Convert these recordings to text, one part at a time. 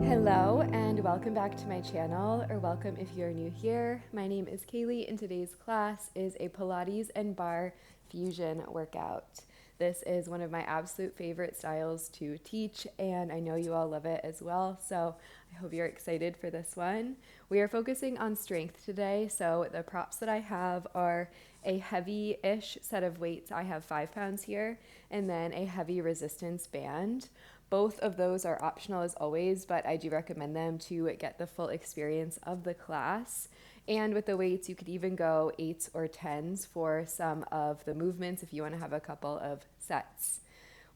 Hello and welcome back to my channel, or welcome if you're new here. My name is Kaylee and today's class is a Pilates and Barre fusion workout. This is one of my absolute favorite styles to teach and I know you all love it as well, so I hope you're excited for this one. We are focusing on strength today, so the props that I have are a heavy-ish set of weights. I have 5 pounds here, and then a heavy resistance band. Both of those are optional as always, but I do recommend them to get the full experience of the class. And with the weights, you could even go 8s or 10s for some of the movements if you want to have a couple of sets.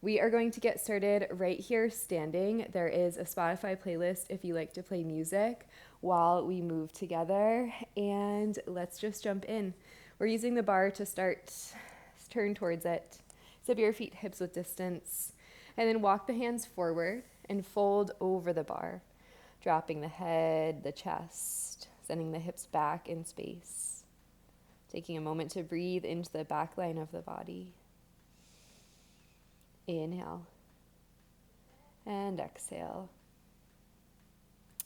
We are going to get started right here standing. There is a Spotify playlist if you like to play music while we move together, and let's just jump in. We're using the bar to start. Turn towards it. Step your feet hips width distance. And then walk the hands forward and fold over the bar, dropping the head, the chest, sending the hips back in space. Taking a moment to breathe into the back line of the body. Inhale and exhale.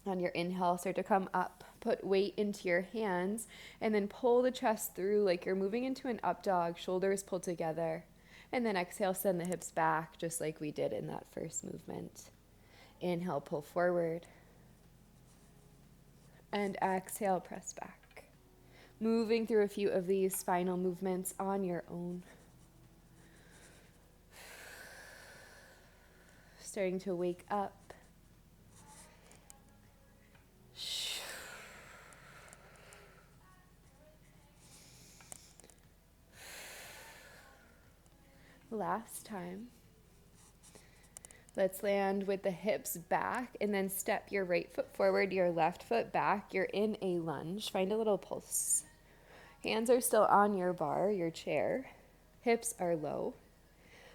On your inhale, start to come up. Put weight into your hands and then pull the chest through like you're moving into an up dog, shoulders pulled together. And then exhale, send the hips back just like we did in that first movement. Inhale, pull forward. And exhale, press back. Moving through a few of these spinal movements on your own. Starting to wake up. Last time. Let's land with the hips back and then step your right foot forward, your left foot back. You're in a lunge. Find a little pulse. Hands are still on your bar, your chair. Hips are low.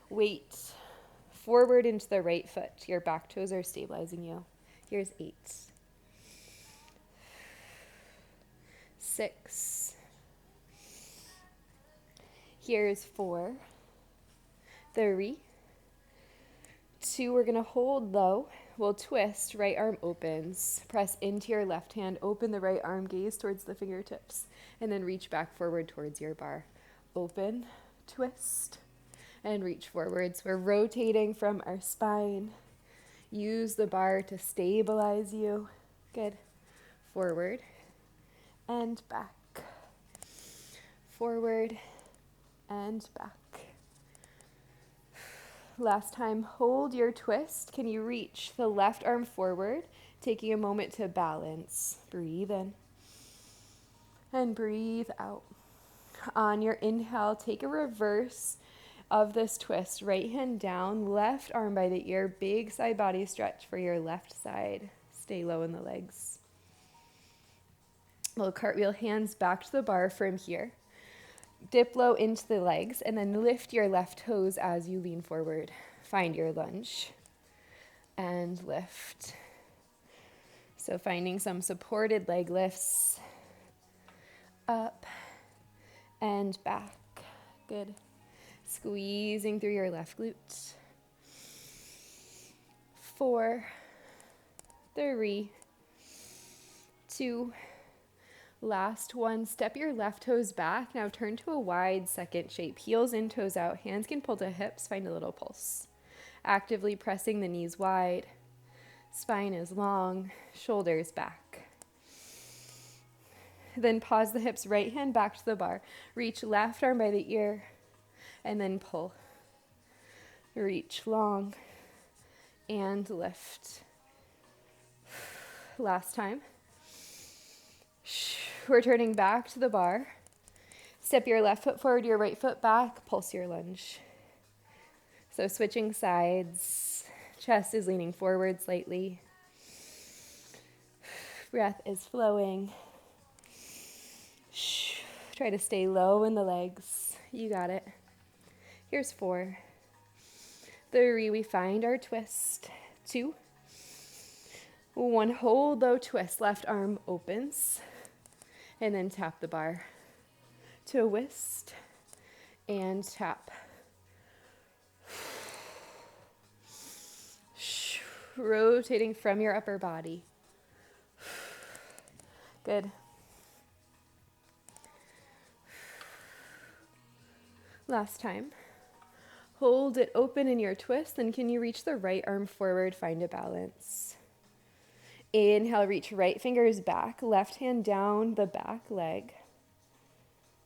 Weight forward into the right foot. Your back toes are stabilizing you. Here's 8. 6. Here's 4. 3, 2, we're going to hold low. We'll twist, right arm opens. Press into your left hand, open the right arm, gaze towards the fingertips, and then reach back forward towards your bar. Open, twist, and reach forwards. We're rotating from our spine. Use the bar to stabilize you. Good. Forward and back. Forward and back. Last time, hold your twist. Can you reach the left arm forward, taking a moment to balance? Breathe in and breathe out. On your inhale, take a reverse of this twist. Right hand down, left arm by the ear, big side body stretch for your left side. Stay low in the legs. We'll cartwheel hands back to the bar from here. Dip low into the legs and then lift your left toes as you lean forward. Find your lunge and lift. So finding some supported leg lifts. Up and back. Good. Squeezing through your left glute. 4, 3, 2, last one. Step your left toes back. Now turn to a wide second shape. Heels in, toes out. Hands can pull to hips. Find a little pulse. Actively pressing the knees wide. Spine is long. Shoulders back. Then pause the hips. Right hand back to the bar. Reach left arm by the ear. And then pull. Reach long. And lift. Last time. We're turning back to the bar. Step your left foot forward, your right foot back, pulse your lunge. So switching sides, chest is leaning forward slightly. Breath is flowing. Try to stay low in the legs. You got it. Here's 4. 3, we find our twist. 2. 1, hold low twist, left arm opens. And then tap the bar. Twist and tap. rotating from your upper body. Good. Last time. Hold it open in your twist, then can you reach the right arm forward, find a balance. Inhale, reach right fingers back, left hand down the back leg.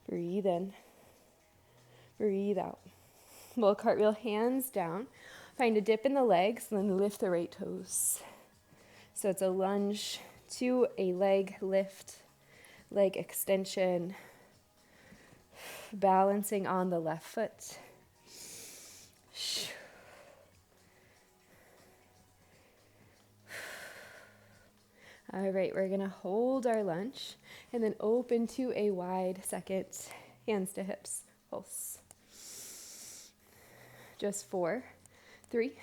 Breathe in. Breathe out. We'll cartwheel hands down. Find a dip in the legs, and then lift the right toes. So it's a lunge to a leg lift, leg extension, balancing on the left foot. All right, we're gonna hold our lunge and then open to a wide second, hands to hips, pulse. Just 4, 3,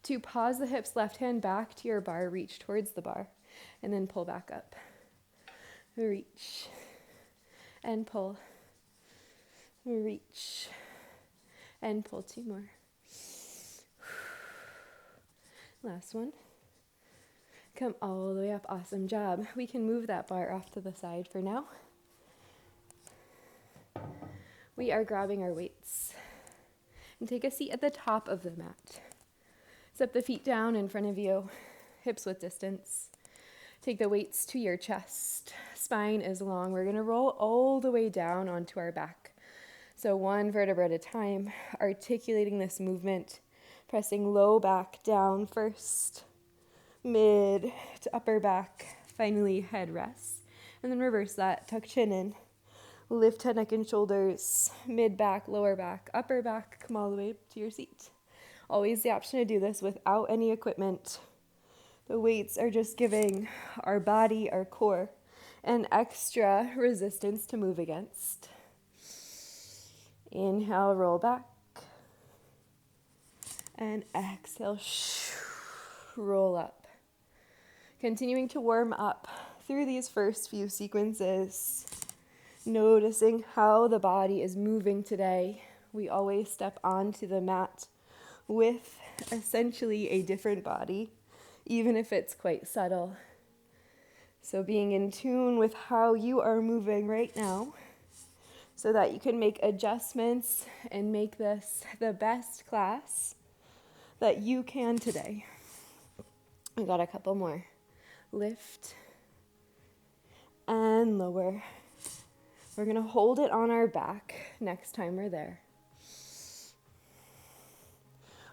2, pause the hips, left hand back to your bar, reach towards the bar, and then pull back up. Reach and pull. Reach and pull. 2 more. Last one. Come all the way up. Awesome job. We can move that bar off to the side for now. We are grabbing our weights. And take a seat at the top of the mat. Step the feet down in front of you, hips width distance. Take the weights to your chest. Spine is long. We're going to roll all the way down onto our back. So 1 vertebra at a time, articulating this movement, pressing low back down first, mid to upper back, finally head rests. And then reverse that, tuck chin in. Lift head, neck, and shoulders, mid back, lower back, upper back, come all the way to your seat. Always the option to do this without any equipment. The weights are just giving our body, our core, an extra resistance to move against. Inhale, roll back. And exhale, roll up. Continuing to warm up through these first few sequences. Noticing how the body is moving today. We always step onto the mat with essentially a different body, even if it's quite subtle. So being in tune with how you are moving right now so that you can make adjustments and make this the best class that you can today. We got a couple more. Lift and lower. We're going to hold it on our back next time we're there.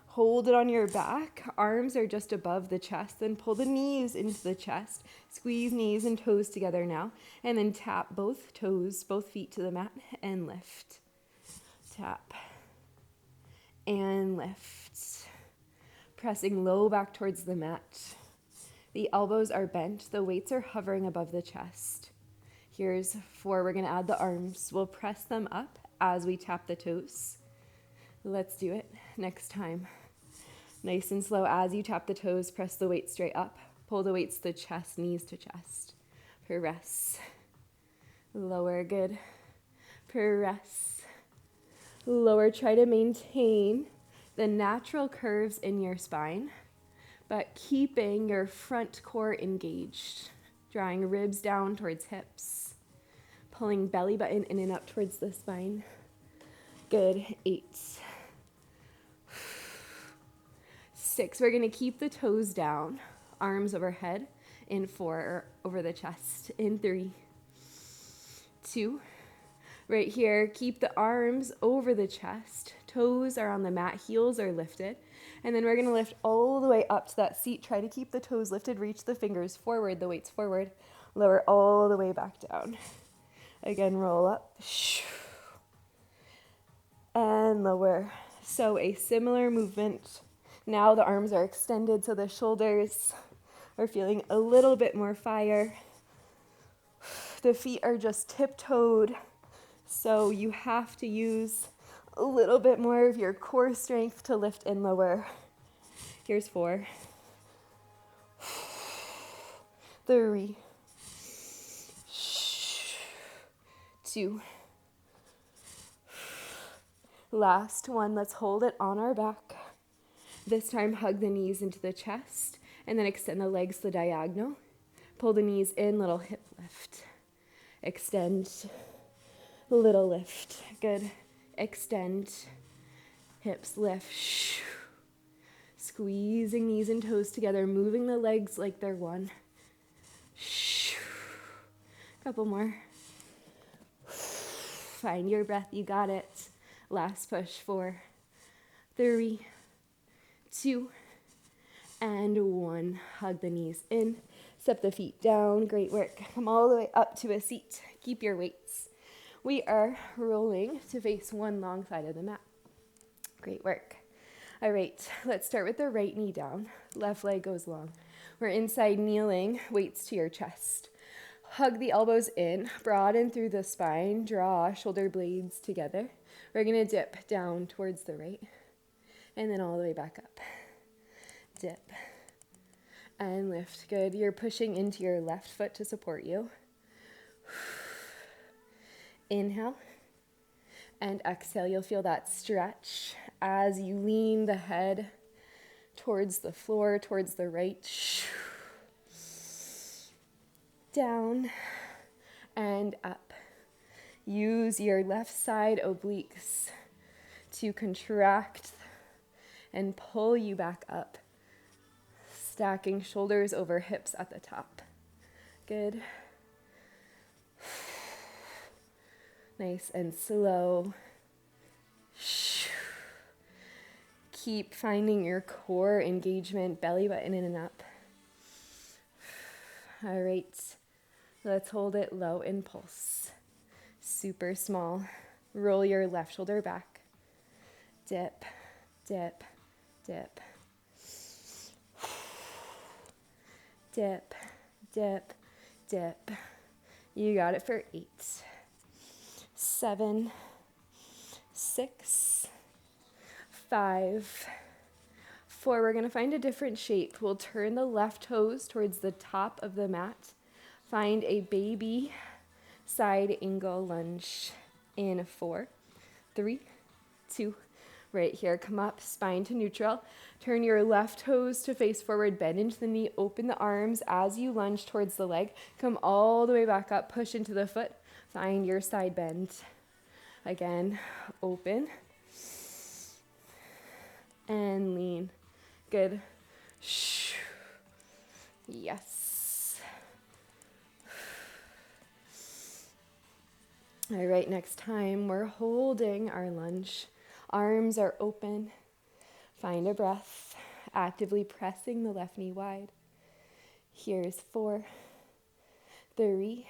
Hold it on your back. Arms are just above the chest. Then pull the knees into the chest. Squeeze knees and toes together now. And then tap both toes, both feet to the mat and lift. Tap and lift. Pressing low back towards the mat. The elbows are bent. The weights are hovering above the chest. Here's 4. We're going to add the arms. We'll press them up as we tap the toes. Let's do it next time. Nice and slow. As you tap the toes, press the weight straight up. Pull the weights to chest, knees to chest. Press. Lower, good. Press. Lower. Try to maintain the natural curves in your spine, but keeping your front core engaged. Drawing ribs down towards hips. Pulling belly button in and up towards the spine. Good. 8. 6. We're going to keep the toes down. Arms overhead. In 4, over the chest. In 3. 2. Right here, keep the arms over the chest. Toes are on the mat. Heels are lifted. And then we're going to lift all the way up to that seat. Try to keep the toes lifted. Reach the fingers forward, the weights forward. Lower all the way back down. Again, roll up. And lower. So a similar movement. Now the arms are extended so the shoulders are feeling a little bit more fire. The feet are just tiptoed. So you have to use a little bit more of your core strength to lift and lower. Here's 4. 3. 2. Last one. Let's hold it on our back. This time, hug the knees into the chest And then extend the legs to the diagonal. Pull the knees in, little hip lift. Extend, little lift. Good. Extend, hips lift. Squeezing knees and toes together, moving the legs like they're one. Couple more. Find your breath, you got it. Last push, 4, 3, 2, and 1. Hug the knees in, step the feet down, great work. Come all the way up to a seat, keep your weights. We are rolling to face one long side of the mat. Great work. All right, let's start with the right knee down, left leg goes long. We're inside kneeling, weights to your chest. Hug the elbows in, broaden through the spine, draw shoulder blades together. We're gonna dip down towards the right, and then all the way back up. Dip, and lift, good. You're pushing into your left foot to support you. Inhale, and exhale. You'll feel that stretch as you lean the head towards the floor, towards the right. Down and up. Use your left side obliques to contract and pull you back up. Stacking shoulders over hips at the top. Good. Nice and slow. Keep finding your core engagement, belly button in and up. All right. Let's hold it low in pulse. Super small. Roll your left shoulder back. Dip, dip, dip. Dip, dip, dip. You got it for 8, 7, 6, 5, 4. We're going to find a different shape. We'll turn the left toes towards the top of the mat. Find a baby side angle lunge in 4, 3, 2, right here. Come up, spine to neutral. Turn your left toes to face forward, bend into the knee, open the arms as you lunge towards the leg. Come all the way back up, push into the foot. Find your side bend. Again, open and lean. Good. Yes. All right, next time we're holding our lunge. Arms are open. Find a breath. Actively pressing the left knee wide. Here's 4, 3,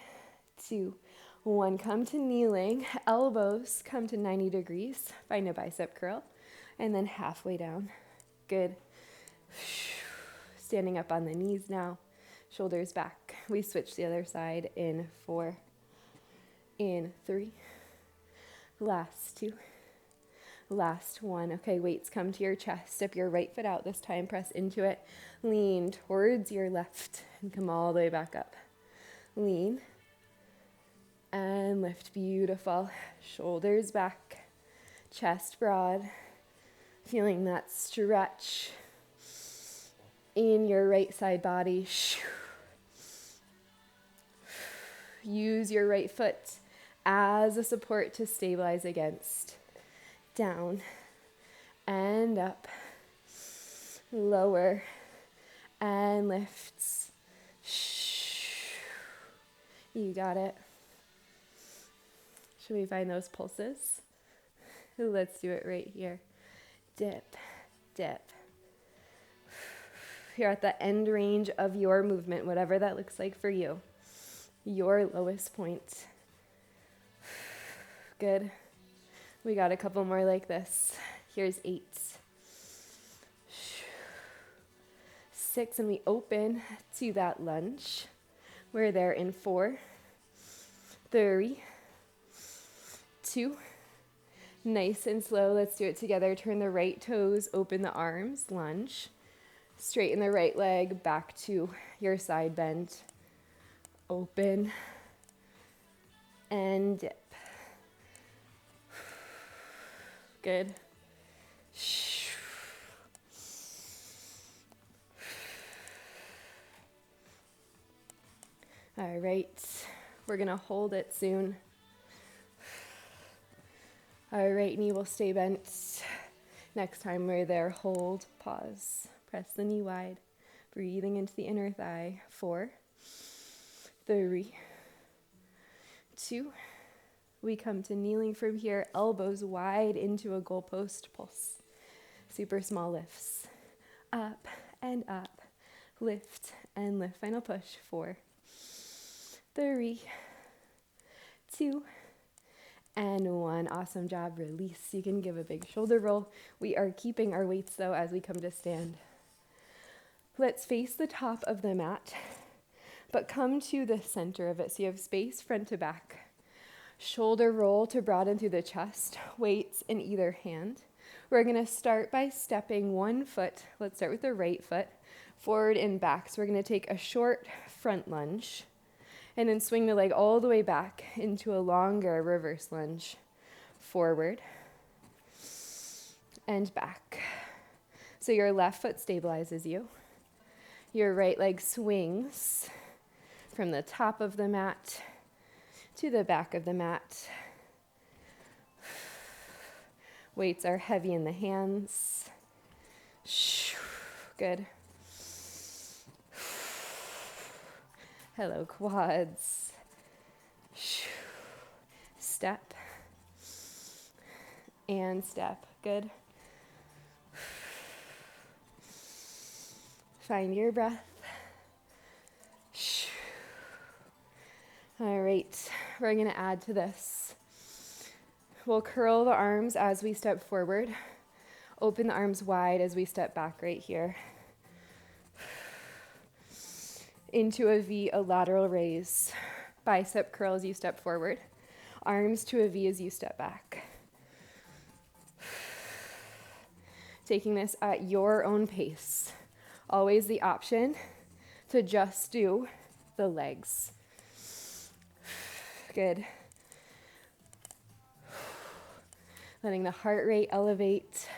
2, 1. Come to kneeling. Elbows come to 90 degrees. Find a bicep curl. And then halfway down. Good. Standing up on the knees now. Shoulders back. We switch the other side in 4, in 3, last 2, last 1. Okay, weights come to your chest. Step your right foot out this time. Press into it. Lean towards your left and come all the way back up. Lean and lift. Beautiful. Shoulders back. Chest broad. Feeling that stretch in your right side body. Use your right foot as a support to stabilize against. Down and up. Lower and lifts. You got it. Should we find those pulses? Let's do it right here. Dip, dip. You're at the end range of your movement, whatever that looks like for you. Your lowest point. Good. We got a couple more like this. Here's 8. 6, and we open to that lunge. We're there in 4, 3, 2, nice and slow. Let's do it together. Turn the right toes, open the arms, lunge. Straighten the right leg back to your side bend. Open and dip. Good. All right, we're gonna hold it soon. All right, knee will stay bent. Next time we're there, hold, pause, press the knee wide, breathing into the inner thigh. 4, 3, 2. We come to kneeling from here, elbows wide into a goalpost pulse. Super small lifts. Up and up. Lift and lift. Final push. 4, 3, 2, and 1. Awesome job. Release. You can give a big shoulder roll. We are keeping our weights though as we come to stand. Let's face the top of the mat, but come to the center of it so you have space front to back. Shoulder roll to broaden through the chest, weights in either hand. We're going to start by stepping one foot. Let's start with the right foot, forward and back. So we're going to take a short front lunge and then swing the leg all the way back into a longer reverse lunge. Forward and back. So your left foot stabilizes you. Your right leg swings from the top of the mat to the back of the mat. Weights are heavy in the hands. Good. Hello, quads. Step and step. Good. Find your breath. All right, we're going to add to this. We'll curl the arms as we step forward. Open the arms wide as we step back right here. Into a V, a lateral raise. Bicep curl as you step forward. Arms to a V as you step back. Taking this at your own pace. Always the option to just do the legs. Good. Letting the heart rate elevate.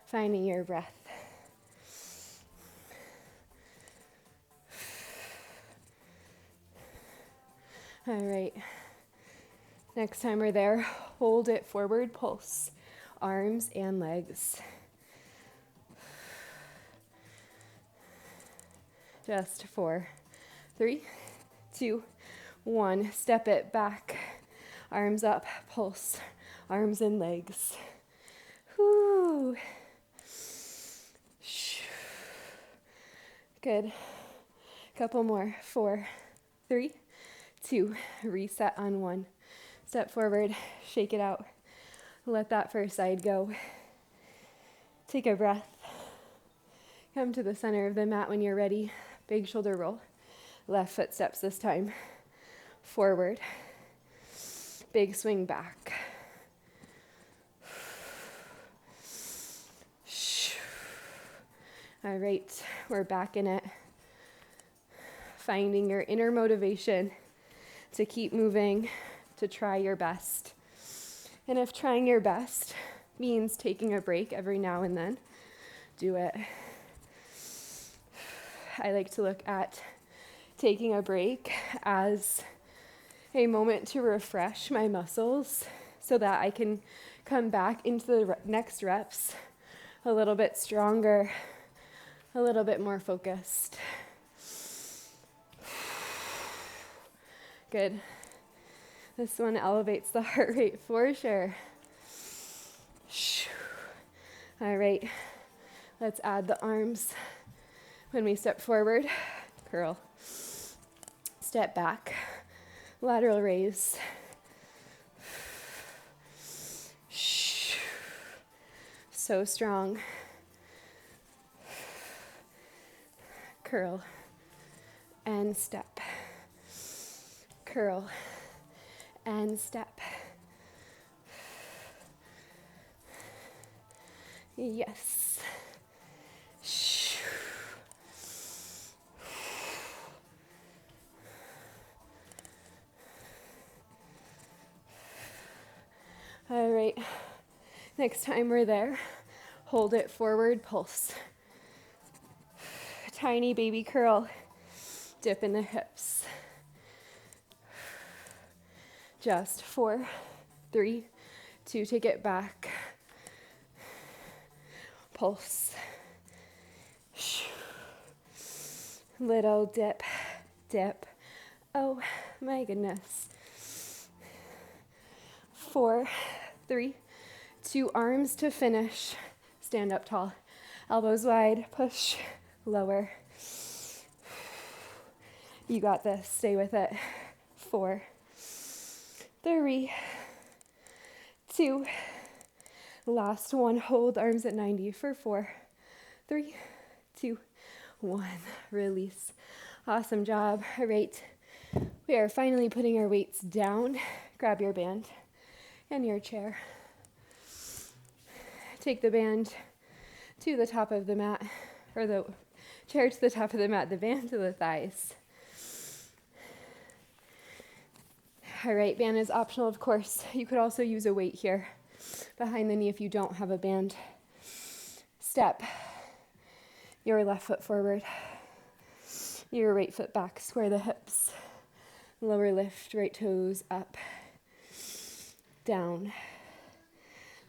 Finding your breath. All right. Next time we're there, hold it forward, pulse, arms and legs. Just 4, 3, 2, 1. Step it back. Arms up, pulse, arms and legs. Whoo. Good. Couple more. 4, 3, 2. Reset on 1. Step forward, shake it out. Let that first side go. Take a breath. Come to the center of the mat when you're ready. Big shoulder roll. Left foot steps this time. Forward. Big swing back. All right, we're back in it. Finding your inner motivation to keep moving, to try your best. And if trying your best means taking a break every now and then, do it. I like to look at taking a break as a moment to refresh my muscles so that I can come back into the next reps a little bit stronger, a little bit more focused. Good. This one elevates the heart rate for sure. All right, let's add the arms. When we step forward, curl. Step back, lateral raise. So strong. Curl and step. Curl and step. Yes. All right, next time we're there, Hold it forward, pulse. Tiny baby curl. Dip in the hips. Just 4, 3, 2, take it back. Pulse. Little dip, dip. Oh my goodness. 4, 3, 2, arms to finish. Stand up tall. Elbows wide, push, lower. You got this, stay with it. 4, 3, 2, last one, hold arms at 90 for 4, 3, 2, 1, release. Awesome job. All right, we are finally putting our weights down. Grab your band and your chair. Take the band to the top of the mat, or the chair to the top of the mat, the band to the thighs. All right, band is optional, of course. You could also use a weight here behind the knee if you don't have a band. Step your left foot forward, your right foot back, square the hips, lower lift, right toes up, down,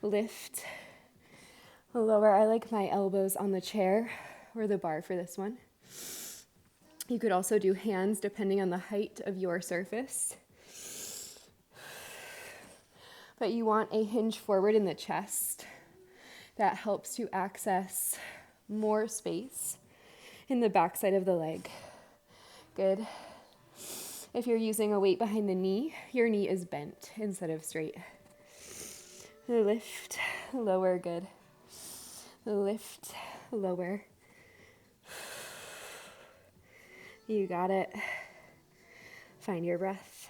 lift, lower. I like my elbows on the chair or the bar for this one. You could also do hands depending on the height of your surface. But you want a hinge forward in the chest. That helps to access more space in the backside of the leg. Good. If you're using a weight behind the knee, your knee is bent instead of straight. Lift, lower, good. Lift, lower. You got it. Find your breath.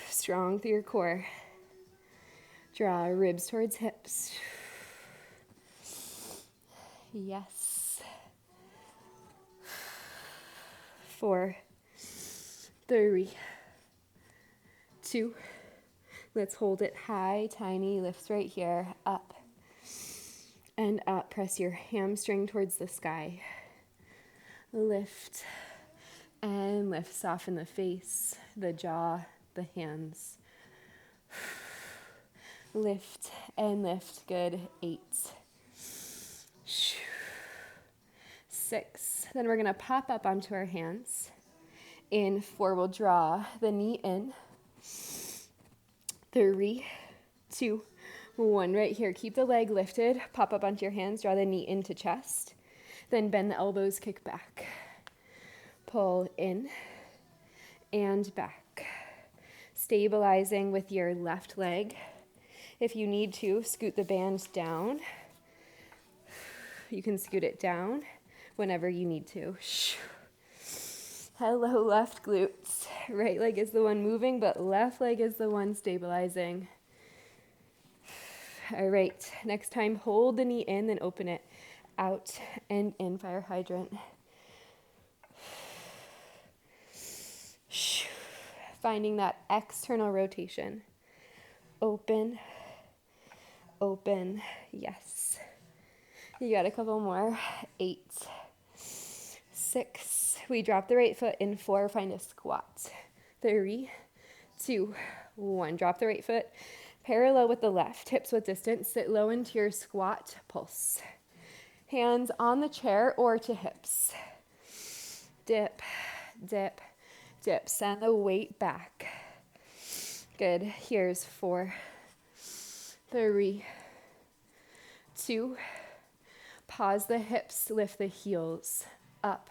Strong through your core. Draw ribs towards hips. Yes. 4, 3, 2. Let's hold it high, tiny lifts right here. Up and up. Press your hamstring towards the sky. Lift and lift. Soften the face, the jaw, the hands. Lift and lift. Good. 8, 6. Then we're going to pop up onto our hands. In 4, we'll draw the knee in. 3, 2, 1. Right here. Keep the leg lifted. Pop up onto your hands. Draw the knee into chest. Then bend the elbows. Kick back. Pull in and back. Stabilizing with your left leg. If you need to, scoot the band down. You can scoot it down whenever you need to. Hello, left glutes. Right leg is the one moving, but left leg is the one stabilizing. All right, next time, hold the knee in, then open it out and in, fire hydrant. Finding that external rotation. Open, open, yes. You got a couple more. 8, 6. We drop the right foot in. 4, find a squat. 3, 2, 1. Drop the right foot parallel with the left, hips width distance. Sit low into your squat, pulse. Hands on the chair or to hips. Dip, dip, dip. Send the weight back. Good. Here's 4, 3, 2. Pause the hips, lift the heels. Up,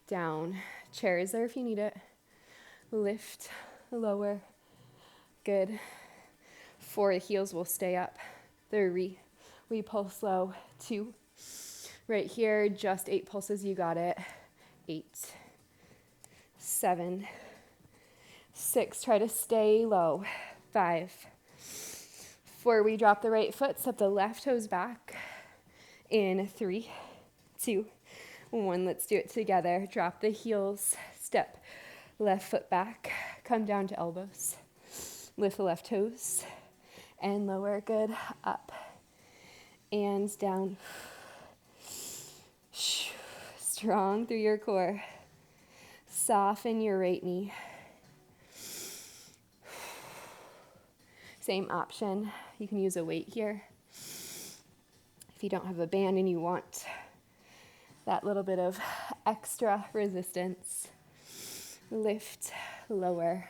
down. Chair is there if you need it. Lift, lower. Good. 4, the heels will stay up. 3, we pulse low. 2, right here, just 8 pulses, you got it. 8, 7, 6, try to stay low. 5, 4, we drop the right foot, step the left toes back. In 3, 2, 1, let's do it together. Drop the heels, step left foot back, come down to elbows. Lift the left toes and lower. Good. Up and down. Strong through your core. Soften your right knee. Same option. You can use a weight here. If you don't have a band and you want that little bit of extra resistance, lift, lower.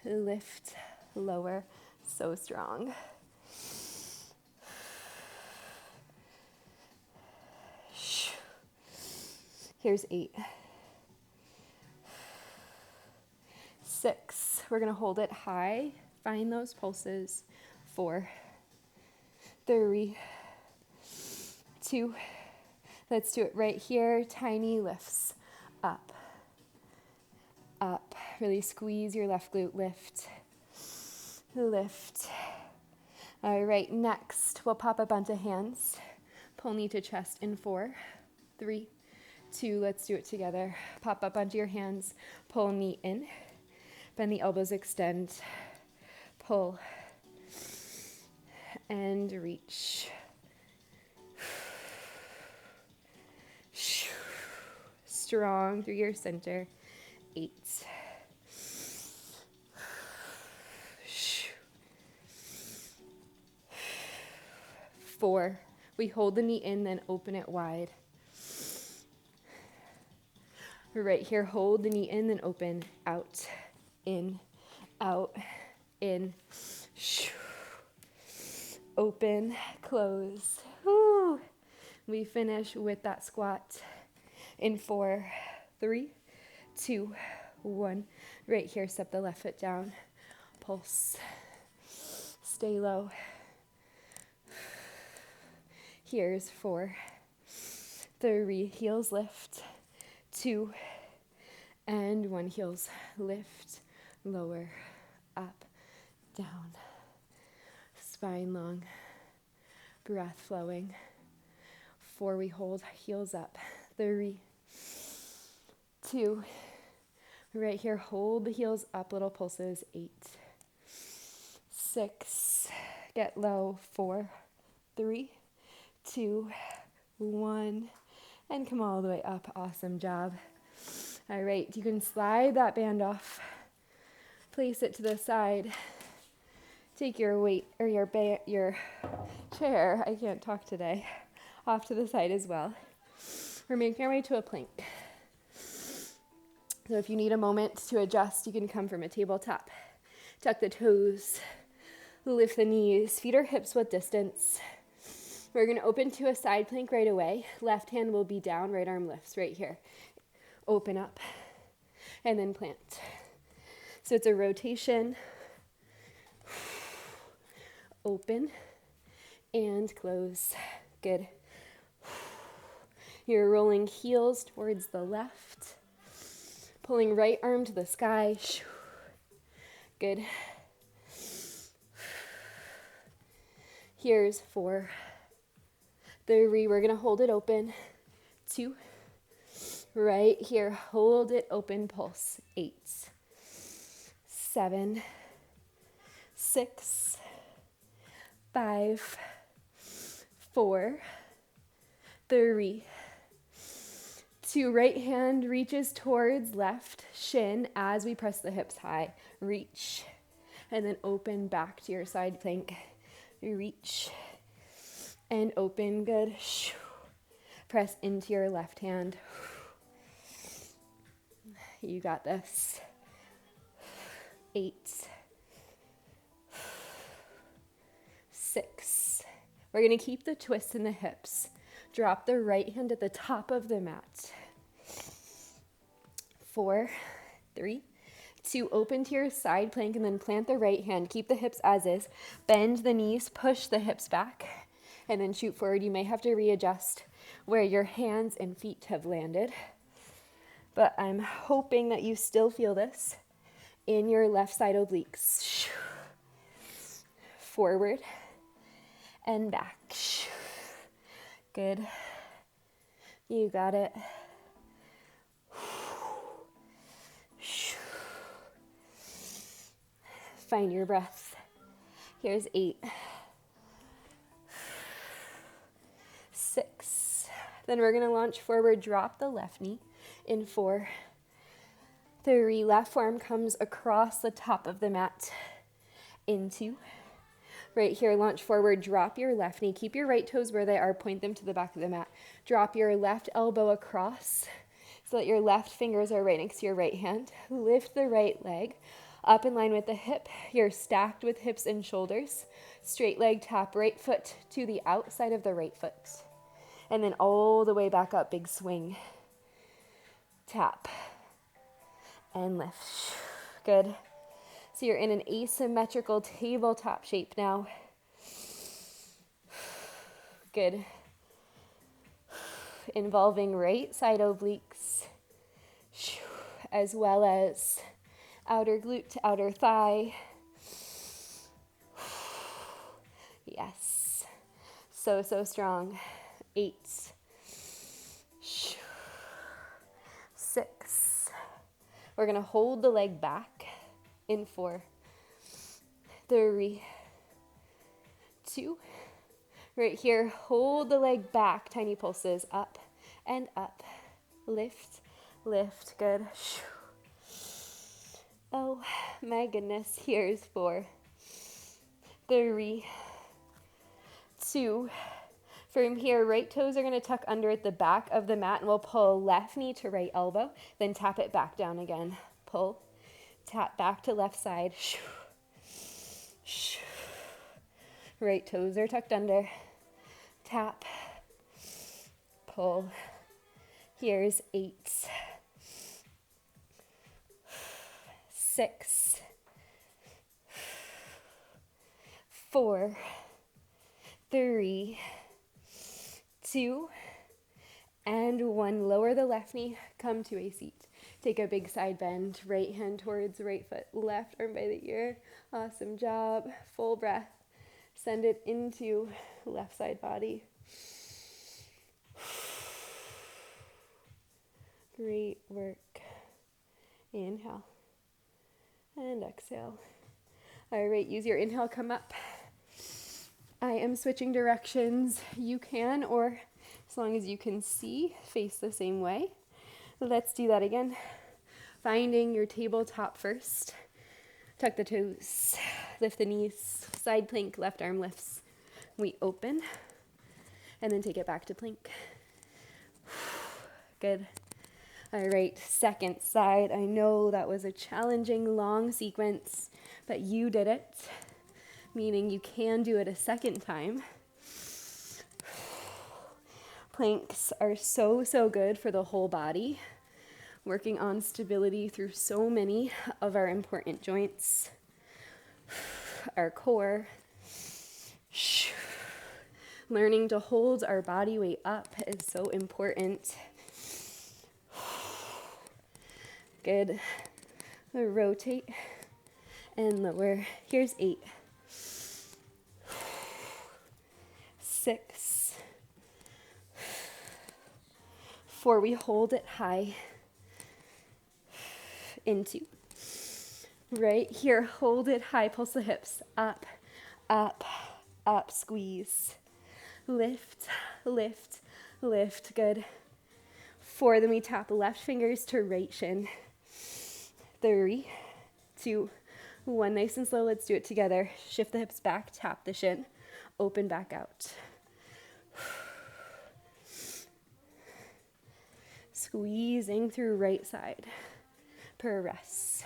Lift, lower. So strong. Here's 8. 6. We're going to hold it high. Find those pulses. 4, 3, 2. Let's do it right here. Tiny lifts. Up. Up. Really squeeze your left glute. Lift. Lift. All right, next we'll pop up onto hands. Pull knee to chest in 4, 3, 2. Let's do it together. Pop up onto your hands. Pull knee in. Bend the elbows, extend. Pull. And reach. Strong through your center. 8. 4. We hold the knee in, then open it wide. Right here, hold the knee in, then open. Out, in, out, in. Open, close. Woo. We finish with that squat in 4, 3, 2, 1. Right here, step the left foot down. Pulse. Stay low. Here's 4, 3, heels lift, 2, and 1, heels lift, lower, up, down, spine long, breath flowing. 4, we hold, heels up, 3, 2, right here, hold the heels up, little pulses, 8, 6, get low, 4, 3, 2, 1, and come all the way up. Awesome job. All right, you can slide that band off, place it to the side, take your weight or your chair, I can't talk today, off to the side as well. We're making our way to a plank. So if you need a moment to adjust, you can come from a tabletop. Tuck the toes, lift the knees, feet or hips width distance. We're going to open to a side plank right away. Left hand will be down, right arm lifts right here. Open up and then plant. So it's a rotation. Open and close. Good. You're rolling heels towards the left. Pulling right arm to the sky. Good. Here's 4, 3, we're going to hold it open. 2, right here, hold it open, pulse. 8, 7, 6, 5, 4, 3, 2, right hand reaches towards left shin as we press the hips high. Reach, and then open back to your side plank. Reach and open. Good. Press into your left hand. You got this. 8, 6. We're going to keep the twist in the hips. Drop the right hand at the top of the mat. 4, 3, 2, open to your side plank and then plant the right hand. Keep the hips as is. Bend the knees, push the hips back, and then shoot forward. You may have to readjust where your hands and feet have landed. But I'm hoping that you still feel this in your left side obliques. Forward and back. Good. You got it. Find your breath. Here's 8, 6. Then we're going to launch forward, drop the left knee in 4, 3. Left forearm comes across the top of the mat in 2. Right here, launch forward, drop your left knee. Keep your right toes where they are, point them to the back of the mat. Drop your left elbow across so that your left fingers are right next to your right hand. Lift the right leg up in line with the hip. You're stacked with hips and shoulders. Straight leg, tap right foot to the outside of the right foot. And then all the way back up, big swing. Tap and lift. Good. So you're in an asymmetrical tabletop shape now. Good. Involving right side obliques, as well as outer glute to outer thigh. Yes. So strong. 8, 6. We're going to hold the leg back in 4, 3, 2. Right here, hold the leg back, tiny pulses, up and up. Lift, lift, good. Oh my goodness, here's 4, 3, 2. From here, right toes are going to tuck under at the back of the mat, and we'll pull left knee to right elbow, then tap it back down again. Pull, tap back to left side. Right toes are tucked under. Tap, pull. Here's 8, 6, 4, 3, 2, and 1. Lower the left knee, come to a seat. Take a big side bend, right hand towards right foot, left arm by the ear. Awesome job. Full breath. Send it into left side body. Great work. Inhale and exhale. All right, use your inhale, come up. I am switching directions. You can, or as long as you can see, face the same way. Let's do that again. Finding your tabletop first. Tuck the toes, lift the knees, side plank, left arm lifts. We open, and then take it back to plank. Good. All right, second side. I know that was a challenging, long sequence, but you did it, meaning you can do it a second time. Planks are so good for the whole body, working on stability through so many of our important joints, our core. Learning to hold our body weight up is so important. Good. Rotate and lower. Here's 8, 6, 4. We hold it high. Into. Right here, hold it high, pulse the hips, up, up, up, squeeze. Lift, lift, lift, good. 4, then we tap left fingers to right shin. 3, 2, 1, nice and slow, let's do it together. Shift the hips back, tap the shin, open back out. Squeezing through right side. Press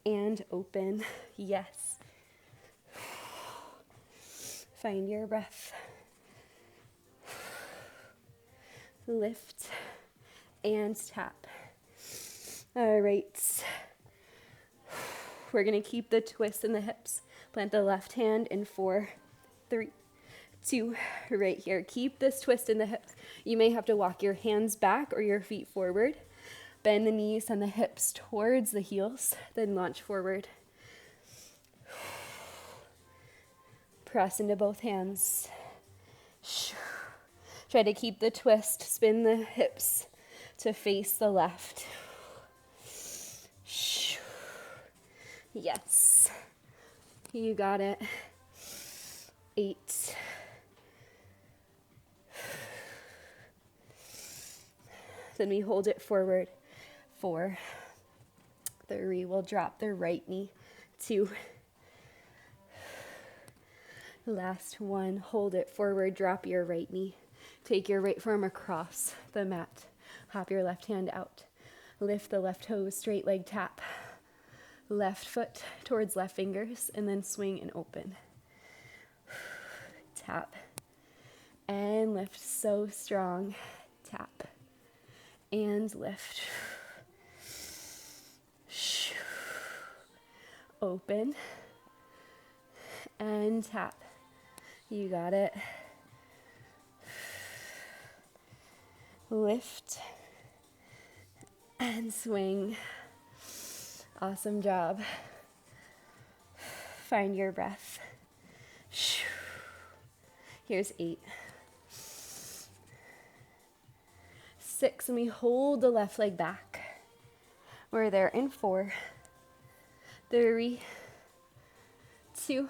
and open. Yes. Find your breath. Lift and tap. All right. We're going to keep the twist in the hips. Plant the left hand in 4, 3, 2, right here. Keep this twist in the hips. You may have to walk your hands back or your feet forward. Bend the knees and the hips towards the heels, then launch forward. Press into both hands. Try to keep the twist, spin the hips to face the left. Yes. You got it. 8. Then we hold it forward. 4. 3. We'll drop the right knee. 2. Last one. Hold it forward. Drop your right knee. Take your right forearm across the mat. Hop your left hand out. Lift the left toes, straight leg tap. Left foot towards left fingers, and then swing and open. Tap. And lift. So strong. Tap. And lift. Open. And tap. You got it. Lift. And swing. Awesome job. Find your breath. Here's 8. 6, and we hold the left leg back. We're there in 4, 3, 2,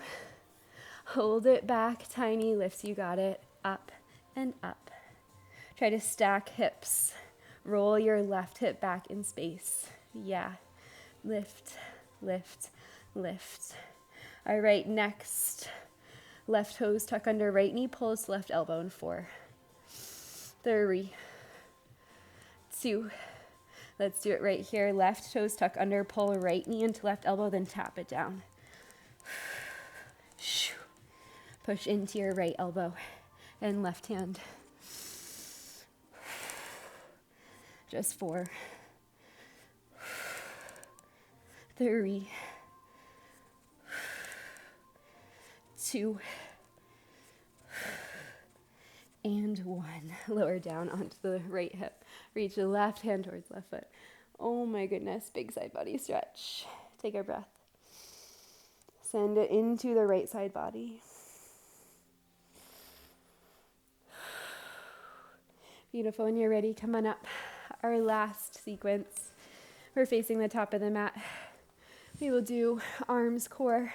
hold it back, tiny lifts, you got it, up and up. Try to stack hips. Roll your left hip back in space. Yeah. Lift, lift, lift. All right, next. Left toes tuck under right knee, pulls to left elbow in 4, 3, 2. Let's do it right here. Left toes tuck under, pull right knee into left elbow, then tap it down. Push into your right elbow and left hand. Just 4, 3, 2, and 1. Lower down onto the right hip. Reach the left hand towards left foot. Oh my goodness, big side body stretch. Take a breath. Send it into the right side body. Beautiful. When you're ready, come on up. Our last sequence. We're facing the top of the mat. We will do arms, core,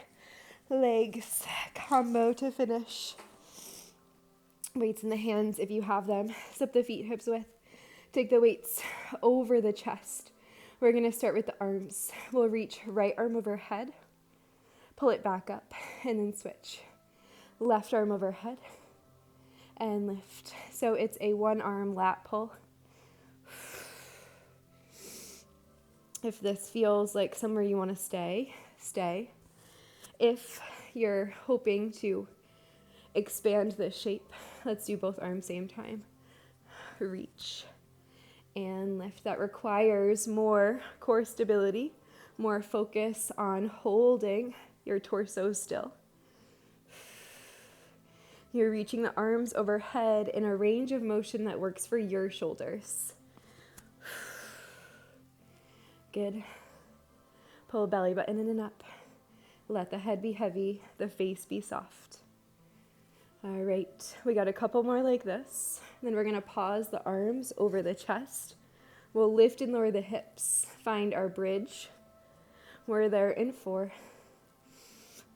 legs, combo to finish. Weights in the hands if you have them. Slip the feet hips width. Take the weights over the chest. We're going to start with the arms. We'll reach right arm overhead. Pull it back up and then switch. Left arm overhead and lift. So it's a 1-arm lat pull. If this feels like somewhere you want to stay, stay. If you're hoping to expand the shape, let's do both arms same time. Reach and lift. That requires more core stability, more focus on holding your torso still. You're reaching the arms overhead in a range of motion that works for your shoulders. Good. Pull belly button in and up. Let the head be heavy, the face be soft. All right, we got a couple more like this. Then we're gonna pause the arms over the chest. We'll lift and lower the hips. Find our bridge. We're there in 4,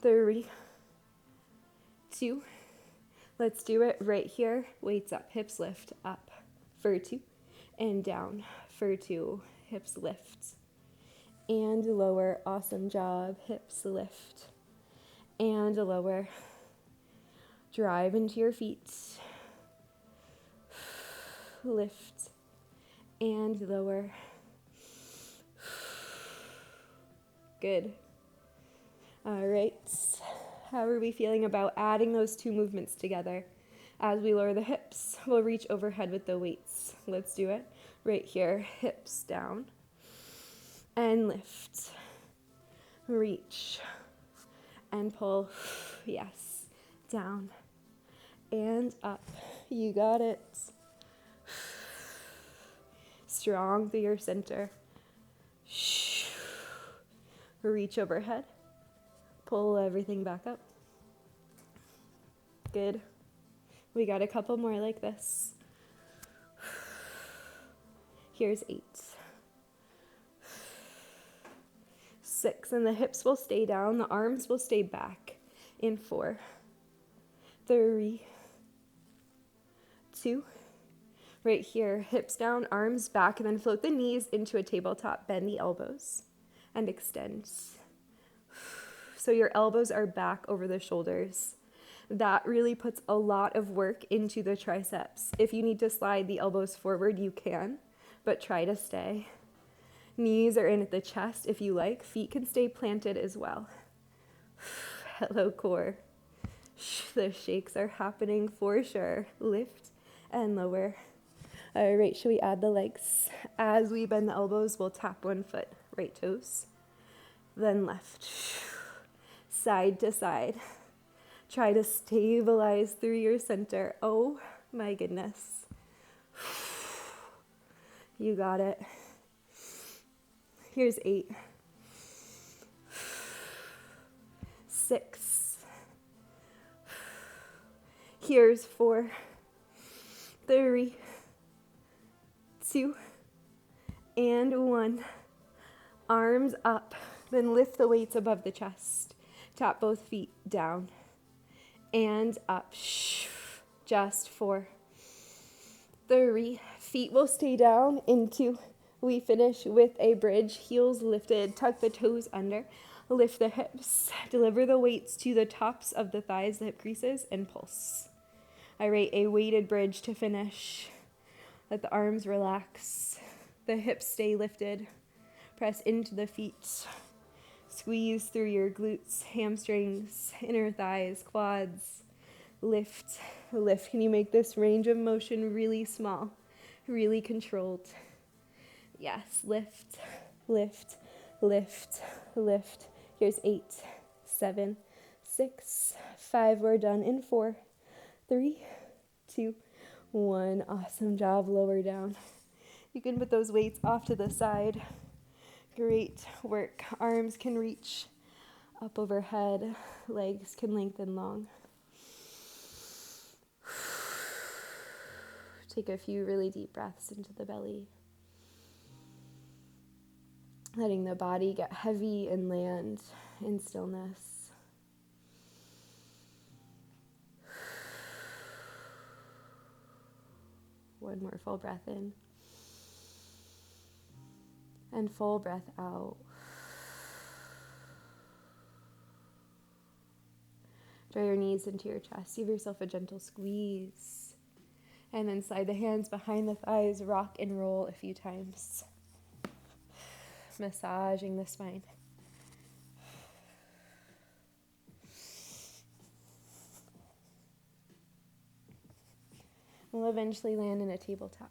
3, 2. Let's do it right here. Weights up, hips lift, up for 2, and down for 2. Hips lift and lower. Awesome job. Hips lift and lower. Drive into your feet. Lift and lower. Good. All right. How are we feeling about adding those 2 movements together? As we lower the hips, we'll reach overhead with the weights. Let's do it. Right here, hips down. And lift. Reach. And pull. Yes. Down. And up. You got it. Strong through your center. Reach overhead. Pull everything back up. Good. We got a couple more like this. Here's 8. 6, and the hips will stay down, the arms will stay back. In 4, 3, 2, right here, hips down, arms back, and then float the knees into a tabletop. Bend the elbows and extend. So your elbows are back over the shoulders. That really puts a lot of work into the triceps. If you need to slide the elbows forward, you can, but try to stay. Knees are in at the chest if you like. Feet can stay planted as well. Hello, core. The shakes are happening for sure. Lift and lower. All right, should we add the legs? As we bend the elbows, we'll tap one foot, right toes, then left. Side to side. Try to stabilize through your center. Oh my goodness. You got it. Here's 8. 6. Here's 4. 3, 2, and 1. Arms up, then lift the weights above the chest. Tap both feet down and up. Just 4, 3. Feet will stay down in 2. We finish with a bridge, heels lifted, tuck the toes under, lift the hips, deliver the weights to the tops of the thighs, the hip creases, and pulse. I rate a weighted bridge to finish. Let the arms relax, the hips stay lifted, press into the feet, squeeze through your glutes, hamstrings, inner thighs, quads, lift, lift. Can you make this range of motion really small, really controlled? Yes, lift, lift, lift, lift. Here's 8, 7, 6, 5. We're done in 4, 3, 2, 1. Awesome job. Lower down. You can put those weights off to the side. Great work. Arms can reach up overhead. Legs can lengthen long. Take a few really deep breaths into the belly. Letting the body get heavy and land in stillness. One more full breath in. And full breath out. Draw your knees into your chest. Give yourself a gentle squeeze. And then slide the hands behind the thighs. Rock and roll a few times. Massaging the spine. We'll eventually land in a tabletop.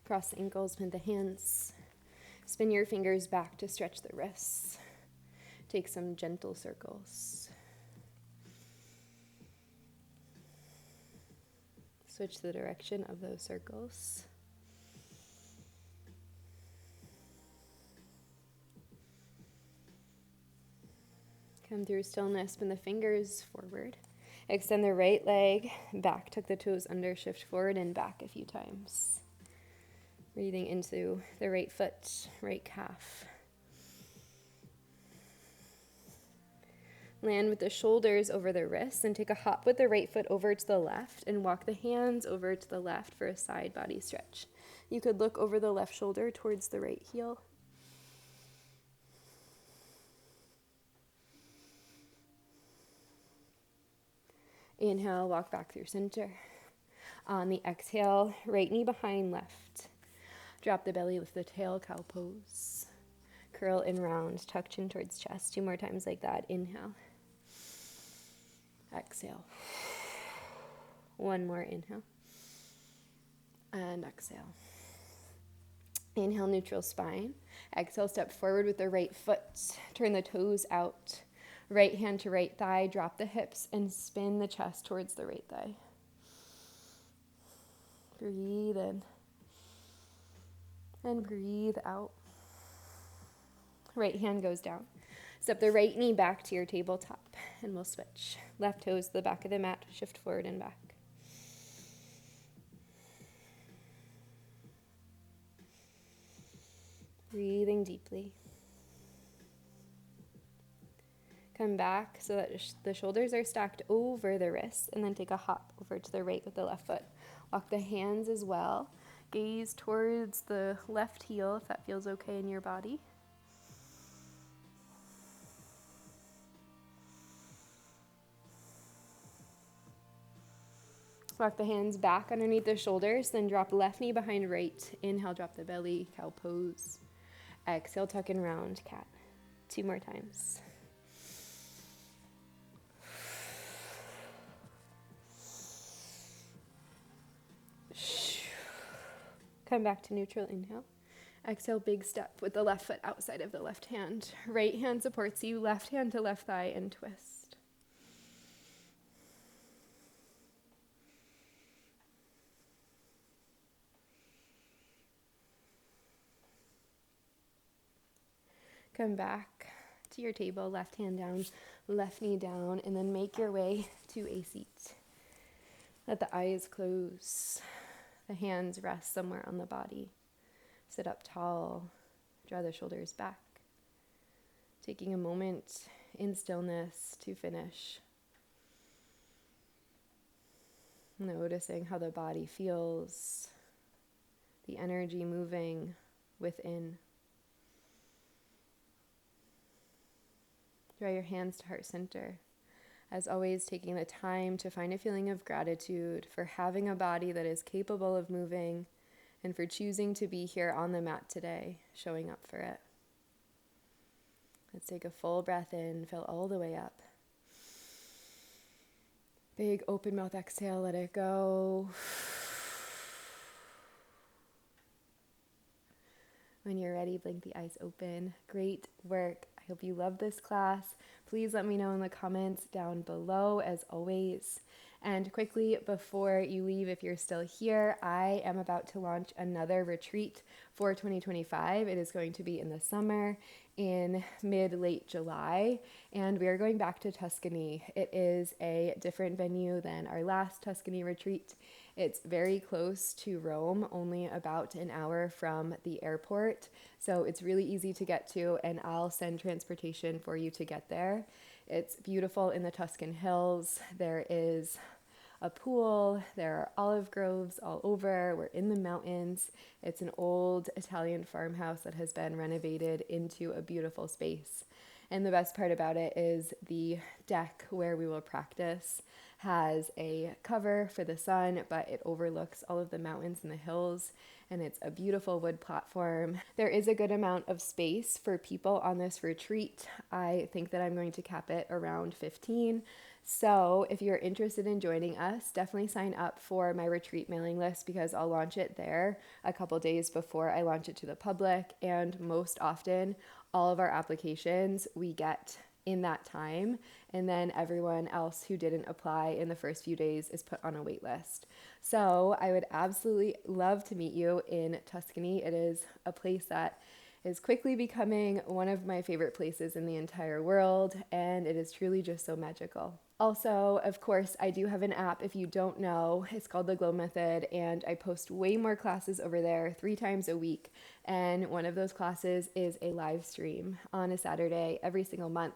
Cross the ankles, bend the hands. Spin your fingers back to stretch the wrists. Take some gentle circles. Switch the direction of those circles. Come through stillness, spin the fingers forward. Extend the right leg back, tuck the toes under, shift forward and back a few times. Breathing into the right foot, right calf. Land with the shoulders over the wrists and take a hop with the right foot over to the left and walk the hands over to the left for a side body stretch. You could look over the left shoulder towards the right heel. Inhale, walk back through center. On the exhale, right knee behind left. Drop the belly, lift the tail, cow pose. Curl in round, tuck chin towards chest. 2 more times like that. Inhale. Exhale. 1 more inhale. And exhale. Inhale, neutral spine. Exhale, step forward with the right foot. Turn the toes out. Right hand to right thigh. Drop the hips and spin the chest towards the right thigh. Breathe in. And breathe out. Right hand goes down. Step the right knee back to your tabletop and we'll switch. Left toes to the back of the mat, shift forward and back. Breathing deeply. Come back so that the shoulders are stacked over the wrists, and then take a hop over to the right with the left foot. Walk the hands as well. Gaze towards the left heel if that feels okay in your body. Walk the hands back underneath the shoulders, then drop left knee behind right. Inhale, drop the belly, cow pose. Exhale, tuck and round, cat. 2 more times. Come back to neutral, inhale. Exhale, big step with the left foot outside of the left hand. Right hand supports you, left hand to left thigh, and twist. Come back to your table, left hand down, left knee down, and then make your way to a seat. Let the eyes close. The hands rest somewhere on the body. Sit up tall. Draw the shoulders back. Taking a moment in stillness to finish. Noticing how the body feels. The energy moving within. Draw your hands to heart center. As always, taking the time to find a feeling of gratitude for having a body that is capable of moving and for choosing to be here on the mat today, showing up for it. Let's take a full breath in, fill all the way up. Big open mouth exhale, let it go. When you're ready, blink the eyes open. Great work. I hope you love this class. Please let me know in the comments down below, as always. And quickly, before you leave, if you're still here, I am about to launch another retreat for 2025. It is going to be in the summer, in mid-late July, and we are going back to Tuscany. It is a different venue than our last Tuscany retreat. It's very close to Rome, only about an hour from the airport. So it's really easy to get to, and I'll send transportation for you to get there. It's beautiful in the Tuscan hills. There is a pool, there are olive groves all over. We're in the mountains. It's an old Italian farmhouse that has been renovated into a beautiful space. And the best part about it is the deck where we will practice has a cover for the sun, but it overlooks all of the mountains and the hills, and it's a beautiful wood platform. There is a good amount of space for people on this retreat. I think that I'm going to cap it around 15. So if you're interested in joining us, definitely sign up for my retreat mailing list, because I'll launch it there a couple days before I launch it to the public. And most often, all of our applications we get in that time, and then everyone else who didn't apply in the first few days is put on a wait list. So I would absolutely love to meet you in Tuscany. It is a place that is quickly becoming one of my favorite places in the entire world, and it is truly just so magical. Also, of course, I do have an app if you don't know. It's called The Glow Method, and I post way more classes over there 3 times a week. And one of those classes is a live stream on a Saturday every single month.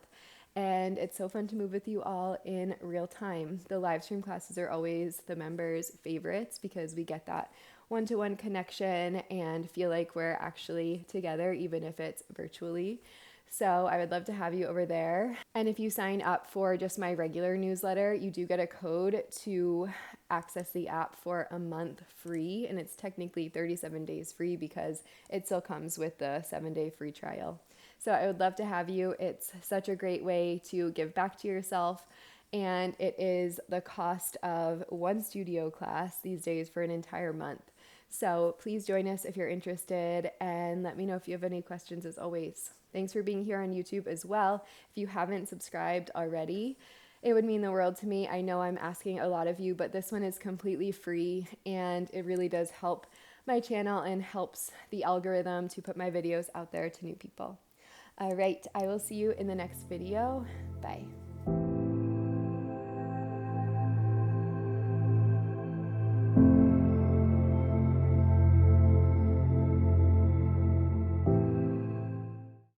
And it's so fun to move with you all in real time. The live stream classes are always the members' favorites because we get that one-to-one connection and feel like we're actually together, even if it's virtually. So I would love to have you over there. And if you sign up for just my regular newsletter, you do get a code to access the app for a month free. And it's technically 37 days free because it still comes with the 7-day free trial. So I would love to have you. It's such a great way to give back to yourself. And it is the cost of one studio class these days for an entire month. So please join us if you're interested, and let me know if you have any questions as always. Thanks for being here on YouTube as well. If you haven't subscribed already, it would mean the world to me. I know I'm asking a lot of you, but this one is completely free, and it really does help my channel and helps the algorithm to put my videos out there to new people. All right, I will see you in the next video. Bye.